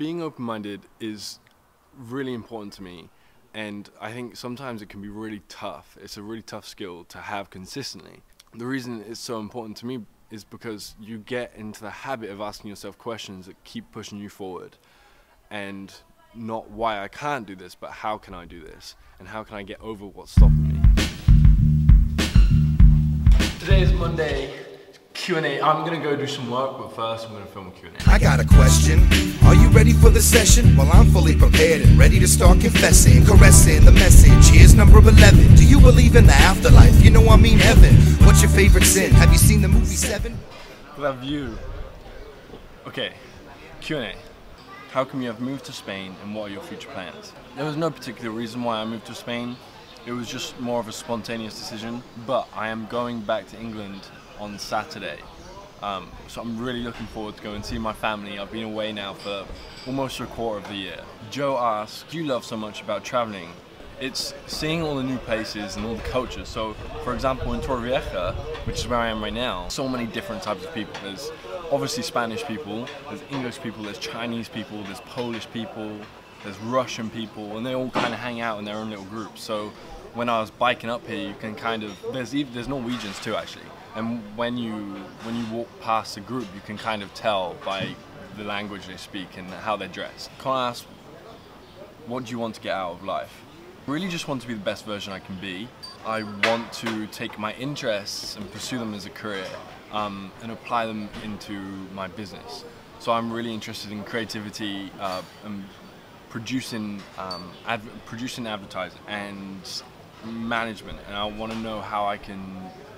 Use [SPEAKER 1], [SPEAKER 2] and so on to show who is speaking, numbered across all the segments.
[SPEAKER 1] being open-minded is really important to me, and I think sometimes it can be really tough. It's a really tough skill to have consistently. The reason it's so important to me is because you get into the habit of asking yourself questions that keep pushing you forward, and not why I can't do this, but how can I do this, and how can I get over what's stopping me. Today is Monday. Q&A. I'm gonna go do some work, but first I'm gonna film a Q&A.
[SPEAKER 2] I got a question. Are you ready for the session? Well, I'm fully prepared and ready to start confessing, caressing the message. Here's number 11. Do you believe in the afterlife? You know I mean heaven. What's your favorite sin? Have you seen the movie 7?
[SPEAKER 1] Love view. Okay, Q&A. How come you have moved to Spain, and what are your future plans? There was no particular reason why I moved to Spain. It was just more of a spontaneous decision, but I am going back to England on Saturday. So I'm really looking forward to going and see my family. I've been away now for almost a quarter of the year. Joe asked, what do you love so much about traveling? It's seeing all the new places and all the cultures. So, for example, in Torrevieja, which is where I am right now, so many different types of people. There's obviously Spanish people, there's English people, there's Chinese people, there's Polish people, there's Russian people, and they all kind of hang out in their own little groups. So when I was biking up here, you can kind of, there's Norwegians too actually. And when you walk past a group, you can kind of tell by the language they speak and how they're dressed. Can I ask, what do you want to get out of life? I really just want to be the best version I can be. I want to take my interests and pursue them as a career, and apply them into my business. So I'm really interested in creativity and producing advertising and management, and I want to know how I can,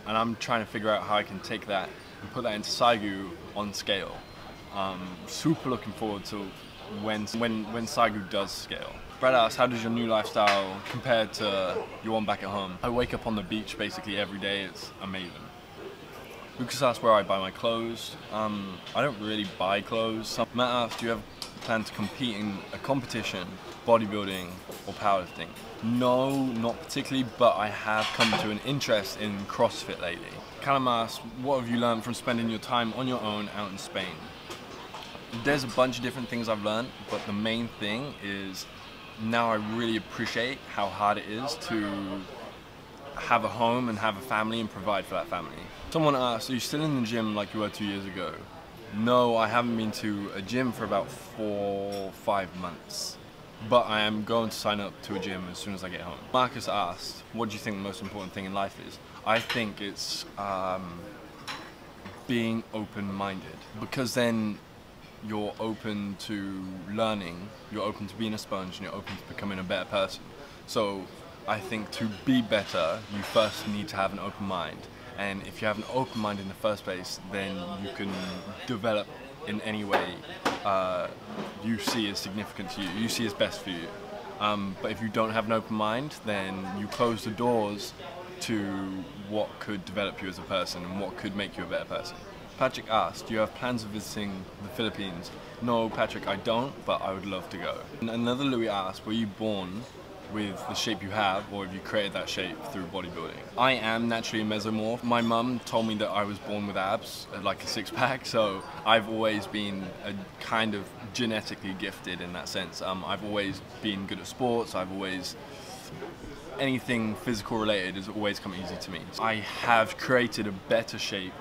[SPEAKER 1] and I'm trying to figure out how I can take that and put that into Saigu on scale. Super looking forward to when Saigu does scale. Brad asks, how does your new lifestyle compare to your one back at home? I wake up on the beach basically every day. It's amazing. Lucas asks where I buy my clothes. I don't really buy clothes. Matt asks, do you have plan to compete in a competition, bodybuilding or powerlifting? No, not particularly, but I have come to an interest in CrossFit lately. Callum asks, what have you learned from spending your time on your own out in Spain? There's a bunch of different things I've learned, but the main thing is now I really appreciate how hard it is to have a home and have a family and provide for that family. Someone asked, are you still in the gym like you were 2 years ago? No, I haven't been to a gym for about 4 or 5 months, but I am going to sign up to a gym as soon as I get home. Marcus asked, what do you think the most important thing in life is? I think it's being open-minded, because then you're open to learning, you're open to being a sponge, and you're open to becoming a better person. So I think to be better, you first need to have an open mind. And if you have an open mind in the first place, then you can develop in any way you see as significant to you, you see as best for you. But if you don't have an open mind, then you close the doors to what could develop you as a person and what could make you a better person. Patrick asked, do you have plans of visiting the Philippines? No, Patrick, I don't, but I would love to go. And another Louis asked, were you born with the shape you have, or have you created that shape through bodybuilding? I am naturally a mesomorph. My mum told me that I was born with abs, like a six-pack, so I've always been a kind of genetically gifted in that sense. I've always been good at sports. Anything physical related has always come easy to me. I have created a better shape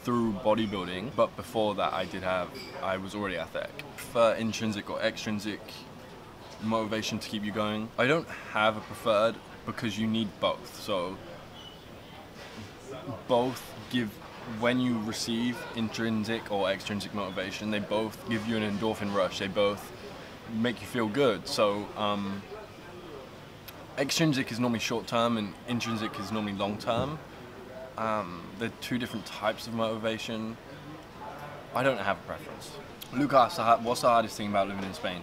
[SPEAKER 1] through bodybuilding, but before that I was already athletic. For intrinsic or extrinsic motivation to keep you going, I don't have a preferred, because you need both. So both give, when you receive intrinsic or extrinsic motivation, they both give you an endorphin rush, they both make you feel good. So extrinsic is normally short term and intrinsic is normally long term. They're two different types of motivation. I don't have a preference. Luke asked, what's the hardest thing about living in Spain?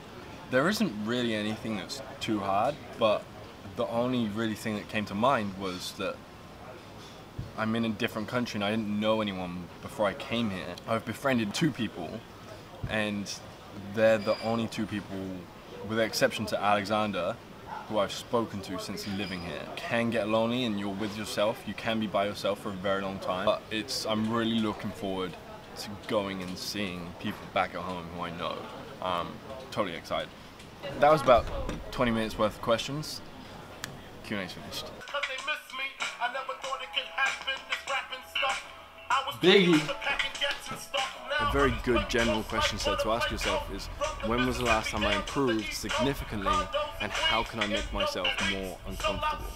[SPEAKER 1] There isn't really anything that's too hard, but the only really thing that came to mind was that I'm in a different country and I didn't know anyone before I came here. I've befriended 2 people, and they're the only 2 people, with the exception to Alexander, who I've spoken to since living here. It can get lonely and you're with yourself. You can be by yourself for a very long time, but I'm really looking forward to going and seeing people back at home who I know. totally excited. That was about 20 minutes worth of questions. Q&A's finished.
[SPEAKER 3] Biggie. A very good general question set to ask yourself is, when was the last time I improved significantly, and how can I make myself more uncomfortable?